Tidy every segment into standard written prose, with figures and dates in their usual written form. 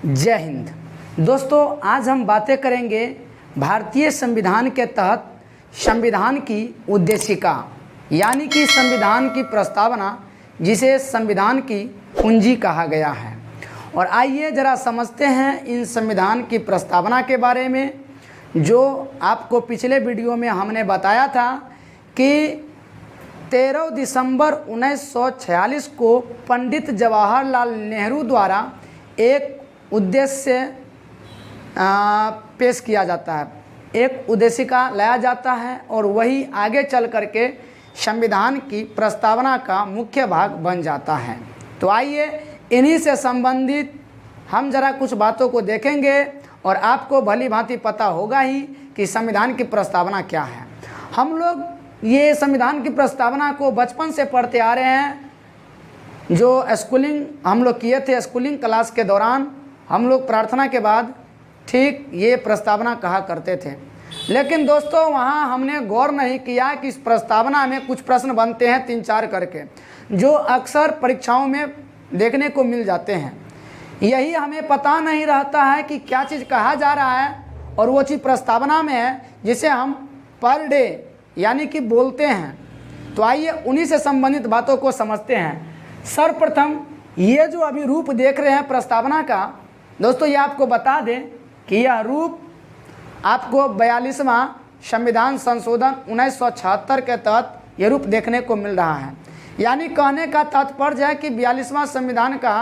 जय हिंद। दोस्तों, आज हम बातें करेंगे भारतीय संविधान के तहत संविधान की उद्देशिका यानी कि संविधान की प्रस्तावना, जिसे संविधान की कुंजी कहा गया है। और आइए ज़रा समझते हैं इन संविधान की प्रस्तावना के बारे में, जो आपको पिछले वीडियो में हमने बताया था कि 13 दिसंबर 1946 को पंडित जवाहरलाल नेहरू द्वारा एक उद्देश्य पेश किया जाता है, एक उद्देशिका लाया जाता है और वही आगे चल करके संविधान की प्रस्तावना का मुख्य भाग बन जाता है। तो आइए इन्हीं से संबंधित हम ज़रा कुछ बातों को देखेंगे और आपको भली भांति पता होगा ही कि संविधान की प्रस्तावना क्या है। हम लोग ये संविधान की प्रस्तावना को बचपन से पढ़ते आ रहे हैं। जो स्कूलिंग हम लोग किए थे, स्कूलिंग क्लास के दौरान हम लोग प्रार्थना के बाद ठीक ये प्रस्तावना कहा करते थे। लेकिन दोस्तों, वहाँ हमने गौर नहीं किया कि इस प्रस्तावना में कुछ प्रश्न बनते हैं 3-4 करके, जो अक्सर परीक्षाओं में देखने को मिल जाते हैं। यही हमें पता नहीं रहता है कि क्या चीज़ कहा जा रहा है और वो चीज़ प्रस्तावना में है जिसे हम पर डे यानी कि बोलते हैं। तो आइए उन्हीं से संबंधित बातों को समझते हैं। सर्वप्रथम ये जो अभी रूप देख रहे हैं प्रस्तावना का, दोस्तों ये आपको बता दें कि यह रूप आपको 42वां संविधान संशोधन 1976 के तहत ये रूप देखने को मिल रहा है। यानी कहने का तात्पर्य है कि 42वां संविधान का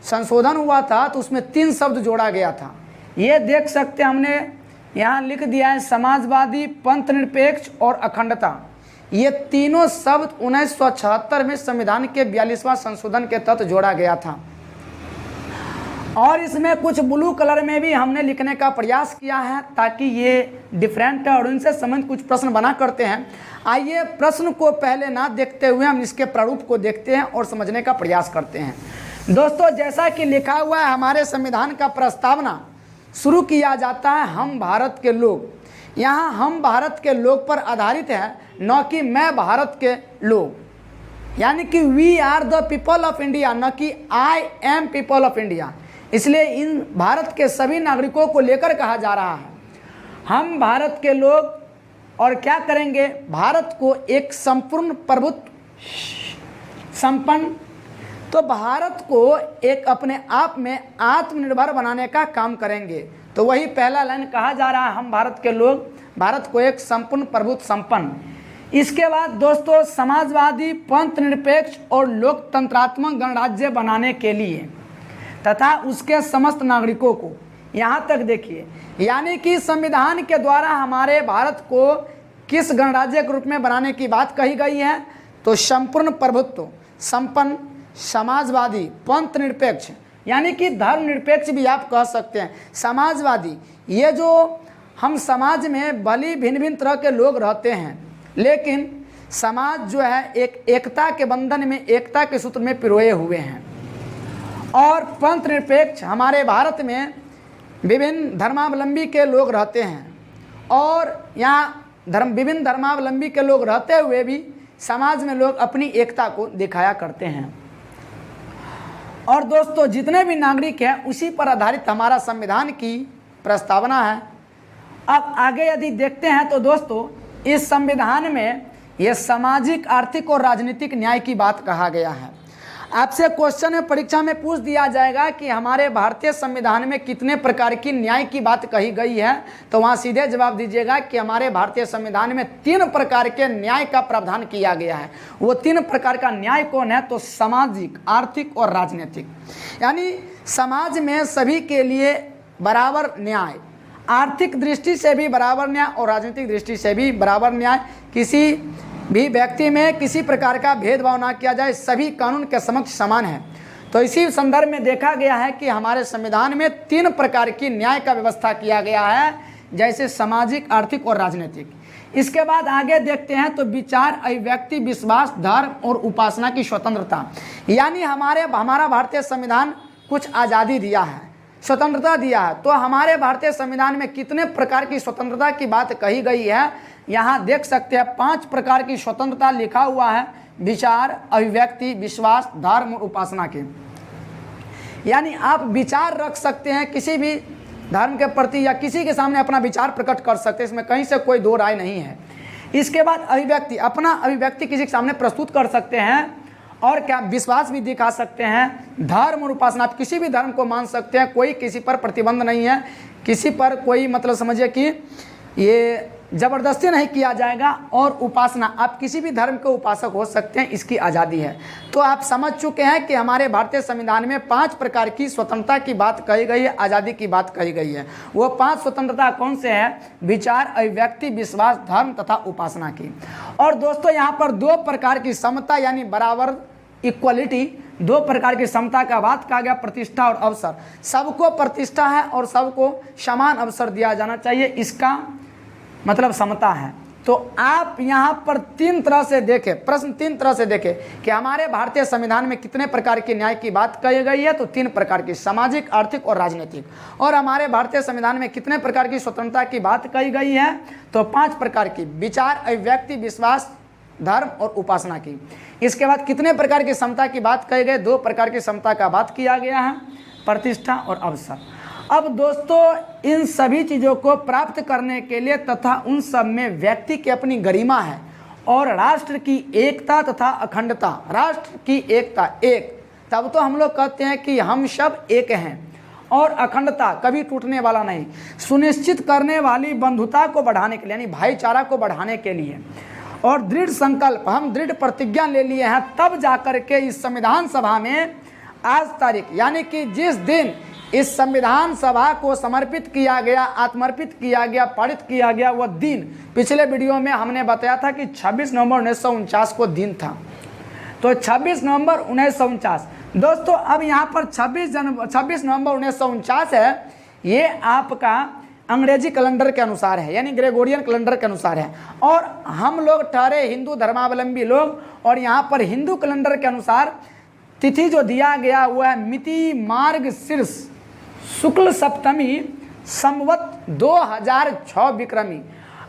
संशोधन हुआ था तो उसमें 3 शब्द जोड़ा गया था। ये देख सकते हैं, हमने यहाँ लिख दिया है समाजवादी, पंथ निरपेक्ष और अखंडता। ये तीनों शब्द 1976 में संविधान के 42वां संशोधन के तहत जोड़ा गया था। और इसमें कुछ ब्लू कलर में भी हमने लिखने का प्रयास किया है ताकि ये डिफरेंट है और उनसे संबंधित कुछ प्रश्न बना करते हैं। आइए प्रश्न को पहले ना देखते हुए हम इसके प्रारूप को देखते हैं और समझने का प्रयास करते हैं। दोस्तों, जैसा कि लिखा हुआ है, हमारे संविधान का प्रस्तावना शुरू किया जाता है हम भारत के लोग। यहाँ हम भारत के लोग पर आधारित है, न कि मैं भारत के लोग, यानी कि we are the people of India, न कि I am people of India. इसलिए इन भारत के सभी नागरिकों को लेकर कहा जा रहा है हम भारत के लोग। और क्या करेंगे, भारत को एक संपूर्ण प्रभुत्व संपन्न, तो भारत को एक अपने आप में आत्मनिर्भर बनाने का काम करेंगे। तो वही पहला लाइन कहा जा रहा है हम भारत के लोग भारत को एक संपूर्ण प्रभुत्व संपन्न। इसके बाद दोस्तों, समाजवादी, पंथ निरपेक्ष और लोकतंत्रात्मक गणराज्य बनाने के लिए तथा उसके समस्त नागरिकों को, यहाँ तक देखिए, यानी कि संविधान के द्वारा हमारे भारत को किस गणराज्य के रूप में बनाने की बात कही गई है, तो संपूर्ण प्रभुत्व संपन्न, समाजवादी, पंथ निरपेक्ष यानी कि धर्म निरपेक्ष भी आप कह सकते हैं। समाजवादी, ये जो हम समाज में भली भिन्न भिन्न तरह के लोग रहते हैं, लेकिन समाज जो है एक एकता के बंधन में, एकता के सूत्र में पिरोए हुए हैं। और पंथ निरपेक्ष, हमारे भारत में विभिन्न धर्मावलंबी के लोग रहते हैं और यहाँ विभिन्न धर्मावलंबी के लोग रहते हुए भी समाज में लोग अपनी एकता को दिखाया करते हैं। और दोस्तों, जितने भी नागरिक हैं उसी पर आधारित हमारा संविधान की प्रस्तावना है। अब आगे यदि देखते हैं तो दोस्तों, इस संविधान में यह सामाजिक, आर्थिक और राजनीतिक न्याय की बात कहा गया है। आपसे क्वेश्चन में परीक्षा में पूछ दिया जाएगा कि हमारे भारतीय संविधान में कितने प्रकार की न्याय की बात कही गई है, तो वहाँ सीधे जवाब दीजिएगा कि हमारे भारतीय संविधान में 3 प्रकार के न्याय का प्रावधान किया गया है। वो 3 प्रकार का न्याय कौन है, तो सामाजिक, आर्थिक और राजनीतिक। यानी समाज में सभी के लिए बराबर न्याय, आर्थिक दृष्टि से भी बराबर न्याय और राजनीतिक दृष्टि से भी बराबर न्याय। किसी भी व्यक्ति में किसी प्रकार का भेदभाव ना किया जाए, सभी कानून के समक्ष समान है। तो इसी संदर्भ में देखा गया है कि हमारे संविधान में 3 प्रकार की न्याय का व्यवस्था किया गया है, जैसे सामाजिक, आर्थिक और राजनीतिक। इसके बाद आगे देखते हैं तो विचार, अभिव्यक्ति, विश्वास, धर्म और उपासना की स्वतंत्रता। यानी हमारा भारतीय संविधान कुछ आज़ादी दिया है, स्वतंत्रता दिया है। तो हमारे भारतीय संविधान में कितने प्रकार की स्वतंत्रता की बात कही गई है, यहाँ देख सकते हैं 5 प्रकार की स्वतंत्रता लिखा हुआ है। विचार, अभिव्यक्ति, विश्वास, धर्म और उपासना के। यानी आप विचार रख सकते हैं किसी भी धर्म के प्रति या किसी के सामने अपना विचार प्रकट कर सकते हैं, इसमें कहीं से कोई दो राय नहीं है। इसके बाद अभिव्यक्ति, अपना अभिव्यक्ति किसी के सामने प्रस्तुत कर सकते हैं और क्या विश्वास भी दिखा सकते हैं। धर्म और उपासना, आप किसी भी धर्म को मान सकते हैं, कोई किसी पर प्रतिबंध नहीं है, किसी पर कोई मतलब समझिए कि ये ज़बरदस्ती नहीं किया जाएगा। और उपासना, आप किसी भी धर्म के उपासक हो सकते हैं, इसकी आज़ादी है। तो आप समझ चुके हैं कि हमारे भारतीय संविधान में 5 प्रकार की स्वतंत्रता की बात कही गई है, आज़ादी की बात कही गई है। वो 5 स्वतंत्रता कौन से हैं? विचार, अभिव्यक्ति, विश्वास, धर्म तथा उपासना की। और दोस्तों यहाँ पर 2 प्रकार की समता यानी बराबर, इक्वलिटी, 2 प्रकार की समता का बात कहा गया, प्रतिष्ठा और अवसर। सबको प्रतिष्ठा है और सबको समान अवसर दिया जाना चाहिए, इसका मतलब समता है। तो आप यहाँ पर 3 तरह से देखें, प्रश्न 3 तरह से देखें कि हमारे भारतीय संविधान में कितने प्रकार के न्याय की बात कही गई है, तो 3 प्रकार की, सामाजिक, आर्थिक और राजनीतिक। और हमारे भारतीय संविधान में कितने प्रकार की स्वतंत्रता की बात कही गई है, तो 5 प्रकार की, विचार, अभिव्यक्ति, विश्वास, धर्म और उपासना की। इसके बाद कितने प्रकार की समता की बात कही गई, 2 प्रकार की समता का बात किया गया है, प्रतिष्ठा और अवसर। अब दोस्तों इन सभी चीज़ों को प्राप्त करने के लिए तथा उन सब में व्यक्ति की अपनी गरिमा है और राष्ट्र की एकता तथा अखंडता, राष्ट्र की एकता, एक, तब तो हम लोग कहते हैं कि हम सब एक हैं, और अखंडता कभी टूटने वाला नहीं, सुनिश्चित करने वाली बंधुता को बढ़ाने के लिए यानी भाईचारा को बढ़ाने के लिए, और दृढ़ संकल्प, हम दृढ़ प्रतिज्ञा ले लिए हैं, तब जाकर के इस संविधान सभा में आज तारीख यानी कि जिस दिन इस संविधान सभा को समर्पित किया गया, आत्मर्पित किया गया, पारित किया गया, वह दिन पिछले वीडियो में हमने बताया था कि 26 नवंबर 1949 को दिन था। तो 26 नवंबर 1949 दोस्तों, अब यहाँ पर 26 नवंबर 1949 है, ये आपका अंग्रेजी कैलेंडर के अनुसार है, यानी ग्रेगोरियन कैलेंडर के अनुसार है। और हम लोग ठहरे हिंदू धर्मावलंबी लोग, और यहाँ पर हिंदू कैलेंडर के अनुसार तिथि जो दिया गया हुआ है मिति मार्गशीर्ष शुक्ल सप्तमी संवत 2006 विक्रमी।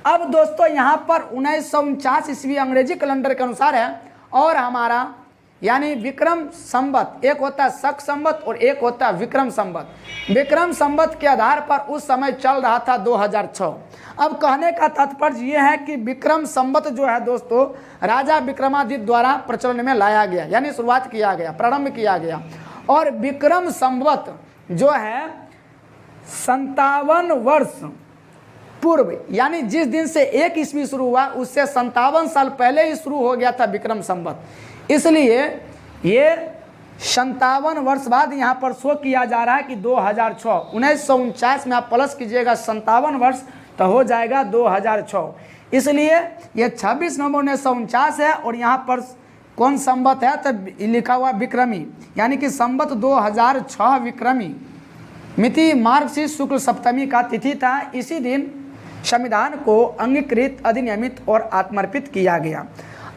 अब दोस्तों यहाँ पर 1949 ईस्वी अंग्रेजी कैलेंडर के अनुसार है, और हमारा यानी विक्रम संवत, एक होता है शक संवत और एक होता है विक्रम संवत। विक्रम संवत के आधार पर उस समय चल रहा था 2006। अब कहने का तात्पर्य यह है कि विक्रम संवत जो है दोस्तों राजा विक्रमादित्य द्वारा प्रचलन में लाया गया, यानी शुरुआत किया गया, प्रारंभ किया गया। और विक्रम संवत जो है 57 वर्ष पूर्व, यानी जिस दिन से 1 ईस्वी शुरू हुआ उससे 57 साल पहले ही शुरू हो गया था विक्रम संवत। इसलिए ये 57 वर्ष बाद यहाँ पर शो किया जा रहा है कि 2006, 1949 में आप प्लस कीजिएगा 57 वर्ष तो हो जाएगा 2006। इसलिए ये 26 नवंबर 1949 है, और यहाँ पर कौन संवत है तो लिखा हुआ विक्रमी, यानी कि संवत 2006 विक्रमी, मिति मार्गशीर्ष शुक्ल सप्तमी का तिथि था। इसी दिन संविधान को अंगीकृत, अधिनियमित और आत्मर्पित किया गया।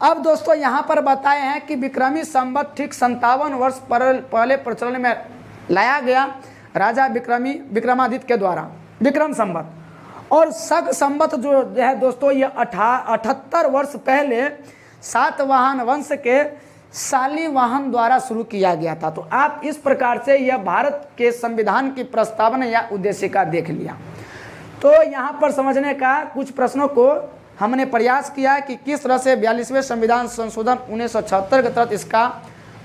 अब दोस्तों यहाँ पर बताए हैं कि विक्रमी संवत ठीक 57 वर्ष पहले प्रचलन में लाया गया राजा विक्रमादित्य के द्वारा, विक्रम संवत। और शक संवत जो है दोस्तों ये 78 वर्ष पहले सातवाहन वंश के शालिवाहन द्वारा शुरू किया गया था। तो आप इस प्रकार से यह भारत के संविधान की प्रस्तावना या उद्देशिका देख लिया। तो यहाँ पर समझने का कुछ प्रश्नों को हमने प्रयास किया कि किस तरह से 42वें संविधान संशोधन 1976 के तहत इसका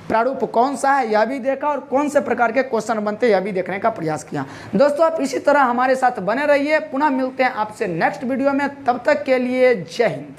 प्रारूप कौन सा है यह भी देखा, और कौन से प्रकार के क्वेश्चन बनते हैं यह भी देखने का प्रयास किया। दोस्तों आप इसी तरह हमारे साथ बने रहिए, पुनः मिलते हैं आपसे नेक्स्ट वीडियो में, तब तक के लिए जय हिंद।